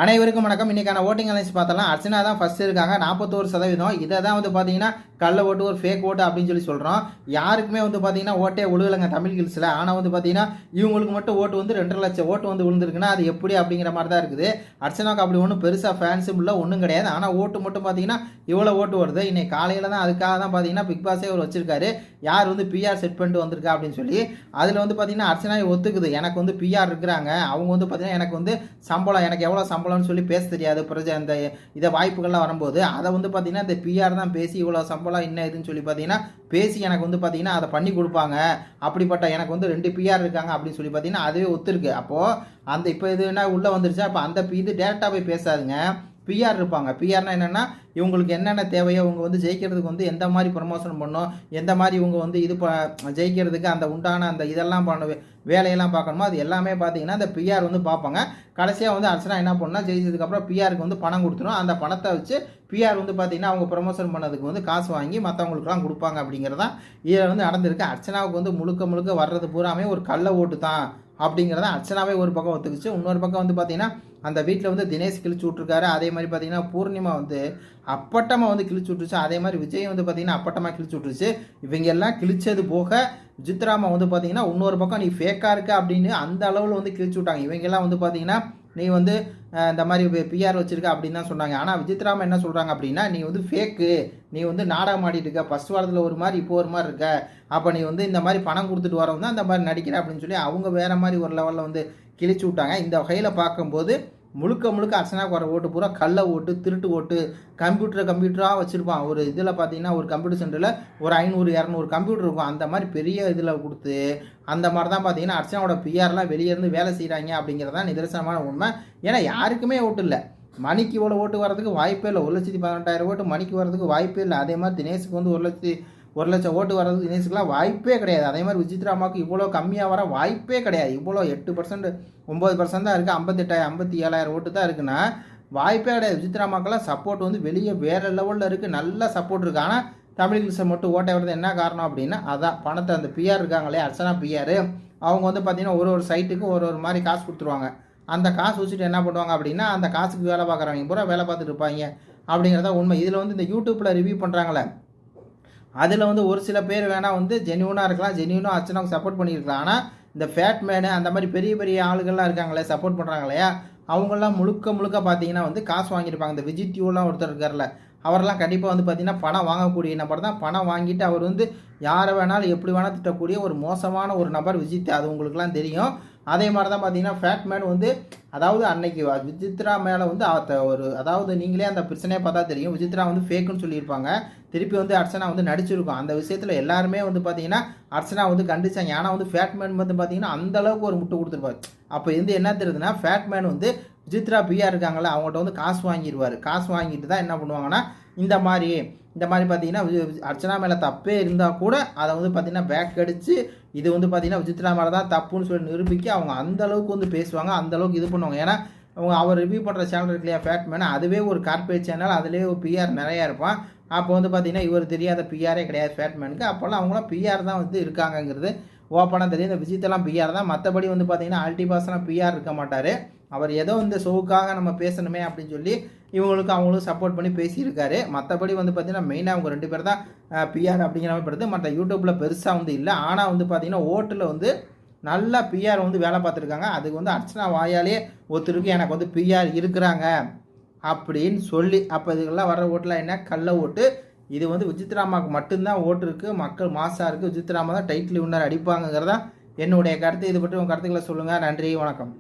அனைவருக்கும் வணக்கம். இன்னைக்கான ஓட்டிங் அலைன்ஸ் பார்த்தலாம். அர்ச்சனா தான் ஃபர்ஸ்ட் இருக்காங்க 41%. இதை தான் பார்த்தீங்கன்னா கள்ள ஓட்டு ஒரு ஃபேக் ஓட்டு அப்படின்னு சொல்கிறோம். யாருக்குமே பார்த்தீங்கன்னா ஓட்டே விழுகலைங்க தமிழ் கில்ஸில். ஆனால் பார்த்தீங்கன்னா இவங்களுக்கு மட்டும் ஓட்டு 2.5 லட்சம் ஓட்டு விழுந்திருக்குன்னா அது எப்படி அப்படிங்கிற மாதிரி தான் இருக்குது. அர்ச்சனாவுக்கு அப்படி ஒன்றும் பெருசாக ஃபேன்ஸும் இல்லை, ஒன்றும் கிடையாது. ஆனால் ஓட்டு மட்டும் பார்த்தீங்கன்னா இவ்வளோ ஓட்டு வருது. இன்னைக்கு காலையில் தான் அதுக்காக தான் பார்த்தீங்கன்னா பிக் பாஸே அவர் வச்சிருக்காரு. யார் பிஆர் செட் பண்ணிட்டு வந்திருக்கா அப்படின்னு சொல்லி. அதில் பார்த்தீங்கன்னா அர்ச்சனா ஒத்துக்குது, எனக்கு பிஆர் இருக்கிறாங்க, அவங்க பார்த்தீங்கன்னா எனக்கு சம்பளம், எனக்கு எவ்வளோ சம்பளம்னு சொல்லி பேச தெரியாது. அந்த இதை வாய்ப்புகள்லாம் வரும்போது அதை பார்த்தீங்கன்னா இந்த பிஆர் தான் பேசி இவ்வளோ சம்பளம் என்ன இதுன்னு சொல்லி பார்த்தீங்கன்னா பேசி எனக்கு பார்த்தீங்கன்னா அதை பண்ணி கொடுப்பாங்க. அப்படிப்பட்ட எனக்கு 2 பிஆர் இருக்காங்க அப்படின்னு சொல்லி பார்த்தீங்கன்னா அதுவே ஒத்துருக்கு. அப்போது அந்த இப்போ இது என்ன உள்ளே வந்துருச்சா, அப்போ அந்த இது டேரெக்டாக போய் பேசாதுங்க, பிஆர் இருப்பாங்க. பிஆர்னா என்னென்னா இவங்களுக்கு என்னென்ன தேவையோ, இவங்க ஜெயிக்கிறதுக்கு எந்த மாதிரி ப்ரமோஷன் பண்ணணும், எந்த மாதிரி இவங்க இது ஜெயிக்கிறதுக்கு அந்த உண்டான அந்த இதெல்லாம் வேலையெல்லாம் பார்க்கணுமோ அது எல்லாமே பார்த்தீங்கன்னா அந்த பிஆர் பார்ப்பாங்க. கடைசியாக அர்ச்சனா என்ன பண்ணால் ஜெயிச்சதுக்கப்புறம் பிஆருக்கு பணம் கொடுத்துரும். அந்த பணத்தை வச்சு பிஆர் பார்த்தீங்கன்னா அவங்க ப்ரமோஷன் பண்ணதுக்கு காசு வாங்கி மற்றவங்களுக்குலாம் கொடுப்பாங்க அப்படிங்கிறதான் இதில் நடந்திருக்கு. அர்ச்சனாவுக்கு முழுக்க முழுக்க வர்றது பூராமே ஒரு கள்ள ஓட்டு தான் அப்படிங்கிறத அர்ச்சனாவே ஒரு பக்கம் ஒத்துக்குச்சு. இன்னொரு பக்கம் பார்த்தீங்கன்னா அந்த வீட்டில் தினேஷ் கிழிச்சு விட்ருக்காரு. அதே மாதிரி பார்த்தீங்கன்னா பூர்ணிமா அப்பட்டமாக கிழிச்சு விட்டுருச்சு. அதே மாதிரி விஜய் பார்த்தீங்கன்னா அப்பட்டமாக கிழிச்சு விட்டுருச்சு. இவங்க எல்லாம் கிழிச்சது போக விசித்ராமா பார்த்தீங்கன்னா இன்னொரு பக்கம் நீ ஃபேக்காக இருக்க அப்படின்னு அந்த அளவில் கிழிச்சு விட்டாங்க. இவங்கெல்லாம் பார்த்தீங்கன்னா நீ இந்த மாதிரி பிஆர் வச்சிருக்க அப்படின்னு தான் சொன்னாங்க. ஆனால் விசித்ராமா என்ன சொல்கிறாங்க அப்படின்னா நீ ஃபேக்கு, நீ நாடகம் ஆடிட்டு இருக்க, ஃபர்ஸ்ட் வாரத்தில் ஒரு மாதிரி இப்போ ஒரு மாதிரி இருக்க, அப்போ நீ இந்த மாதிரி பணம் கொடுத்துட்டு வரவங்க தான் இந்த மாதிரி நடிக்கிற அப்படின்னு சொல்லி அவங்க வேறு மாதிரி ஒரு லெவலில் கிழிச்சு விட்டாங்க. இந்த வகையில் பார்க்கும்போது முழுக்க முழுக்க அர்ச்சனாவுக்கு வர ஓட்டு பூரா கள்ள ஓட்டு, திருட்டு ஓட்டு. கம்ப்யூட்டராக வச்சுருப்பான். ஒரு இதில் பார்த்தீங்கன்னா ஒரு கம்ப்யூட்டர் சென்டரில் ஒரு 500-200 கம்ப்யூட்டர் இருக்கும். அந்த மாதிரி பெரிய இதில் கொடுத்து அந்த மாதிரி தான் பார்த்தீங்கன்னா அர்ச்சனாவோட பிஆர்லாம் வெளியேருந்து வேலை செய்கிறாங்க அப்படிங்கிறதான் நிதர்சனமான உண்மை. ஏன்னா யாருக்குமே ஓட்டு இல்லை. மணிக்கு இவ்வளோ ஓட்டு வரதுக்கு வாய்ப்பே இல்லை. 1,18,000 ஓட்டு மணிக்கு வரதுக்கு வாய்ப்பே இல்லை. அதே மாதிரி தினேஷுக்கு 1 லட்சம் ஓட்டு வர்றதுக்கு தினேஷுக்குலாம் வாய்ப்பே கிடையாது. அதே மாதிரி விசித்ராமாவுக்கு இவ்வளோ கம்மியாக வர வாய்ப்பே கிடையாது. இவ்வளோ 8%, 9% தான் இருக்குது. 57,000 ஓட்டு தான் இருக்குன்னா வாய்ப்பே கிடையாது. விசித்ராமாக்கெல்லாம் சப்போர்ட் வெளியே வேறு லெவலில் இருக்குது, நல்ல சப்போர்ட் இருக்குது. ஆனால் தமிழ் கிழிச்சை மட்டும் ஓட்டை வருது. என்ன காரணம் அப்படின்னா அதான் பணத்தை அந்த பிஆர் இருக்காங்களே அர்ச்சனா பிஆர், அவங்க பார்த்தீங்கன்னா ஒரு சைட்டுக்கு ஒரு மாதிரி காசு கொடுத்துருவாங்க. அந்த காசு வச்சுட்டு என்ன பண்ணுவாங்க அப்படின்னா அந்த காசுக்கு வேலை பார்க்குறவங்க பூரா வேலை பார்த்துட்டு இருப்பாங்க அப்படிங்கிறத உண்மை. இதில் இந்த யூடியூப்பில் ரிவ்யூ பண்ணுறாங்களே அதில் ஒரு சில பேர் வேணால் ஜென்யூனாக இருக்கலாம், ஜென்யூனாக அர்ச்சனாவுக்கு சப்போர்ட் பண்ணியிருக்கலாம். ஆனால் இந்த ஃபேட் மேனு அந்த மாதிரி பெரிய பெரிய ஆளுகள்லாம் இருக்காங்களே சப்போர்ட் பண்ணுறாங்க இல்லையா, அவங்களாம் முழுக்க முழுக்க பார்த்தீங்கன்னா காசு வாங்கியிருப்பாங்க. இந்த விஜித்யூலாம் ஒருத்தர் இருக்கார்ல, அவரெல்லாம் கண்டிப்பாக பார்த்தீங்கன்னா பணம் வாங்கக்கூடிய நபர் தான். பணம் வாங்கிட்டு அவர் யாரை வேணாலும் எப்படி வேணால் திட்டக்கூடிய ஒரு மோசமான ஒரு நபர் விஜித். அது உங்களுக்குலாம் தெரியும். அதே மாதிரி தான் பார்த்தீங்கன்னா ஃபேட்மேன் அதாவது அன்னைக்கு விசித்ரா மேலே அதாவது நீங்களே அந்த பிரச்சனையை பார்த்தா தெரியும். விசித்ரா ஃபேக்குன்னு சொல்லியிருப்பாங்க. திருப்பி அர்ச்சனா நடிச்சிருக்கும். அந்த விஷயத்தில் எல்லாருமே பார்த்தீங்கன்னா அர்ச்சனா கண்டிச்சாங்க. ஆனால் ஃபேட்மேன் பார்த்தீங்கன்னா அந்த அளவுக்கு ஒரு முட்டு கொடுத்துருப்பாரு. அப்போ என்ன தெரியுதுன்னா ஃபேட்மேன் விசித்ரா பிஆர் இருக்காங்களா அவங்கள்ட்ட காசு வாங்கிடுவார். காசு வாங்கிட்டு தான் என்ன பண்ணுவாங்கன்னா இந்த மாதிரி பார்த்தீங்கன்னா அர்ச்சனா மேலே தப்பே இருந்தால் கூட அதை பார்த்தீங்கன்னா பேக் அடித்து இது பார்த்தீங்கன்னா விசித்ரா மேலே தான் தப்புன்னு சொல்லி நிரூபிக்க அவங்க அந்த அளவுக்கு பேசுவாங்க, அந்த அளவுக்கு இது பண்ணுவாங்க. ஏன்னா அவர் ரிவ்யூ பண்ணுற சேனல் இருக்கு இல்லையா ஃபேட்மேன், அதுவே ஒரு கார்பரேட் சேனல், அதுலேயே ஒரு பிஆர் நிறையா இருப்பான். அப்போ பார்த்தீங்கன்னா இவர் தெரியாத பிஆரே கிடையாது ஃபேட்மேனுக்கு. அப்போல்லாம் அவங்களாம் பிஆர் தான் இருக்காங்கங்கிறது ஓப்பனாக தெரியும். இந்த விஜித்தெல்லாம் பிஆர் தான். மற்றபடி பார்த்தீங்கன்னா அல்டிபாஸ்லாம் பிஆர் இருக்க மாட்டார். அவர் ஏதோ இந்த ஷோவுக்காக நம்ம பேசணுமே அப்படின்னு சொல்லி அவங்களும் சப்போர்ட் பண்ணி பேசியிருக்காரு. மற்றபடி பார்த்தீங்கன்னா மெயினாக அவங்க 2 பேர் தான் பிஆர் அப்படிங்கிற மாதிரி படுது. மற்ற யூடியூப்பில் பெருசாக இல்லை. ஆனால் பார்த்தீங்கன்னா ஓட்டில் நல்லா பிஆர் வேலை பார்த்துருக்காங்க. அதுக்கு அர்ச்சனா வாயாலே ஒருத்தருக்கு எனக்கு பிஆர் இருக்கிறாங்க அப்படின்னு சொல்லி. அப்போ இதுக்கெல்லாம் வர ஓட்டெலாம் என்ன கள்ள ஓட்டு. இது விசித்ராமாவுக்கு மட்டும்தான் ஓட்டு இருக்குது. மக்கள் மாசாக இருக்குது. விசித்ராமா தான் டைட்டில் வின்னர் அடிப்பாங்கிறதா என்னுடைய கருத்து. இது பற்றி உங்கள் கருத்துக்களை சொல்லுங்கள். நன்றி, வணக்கம்.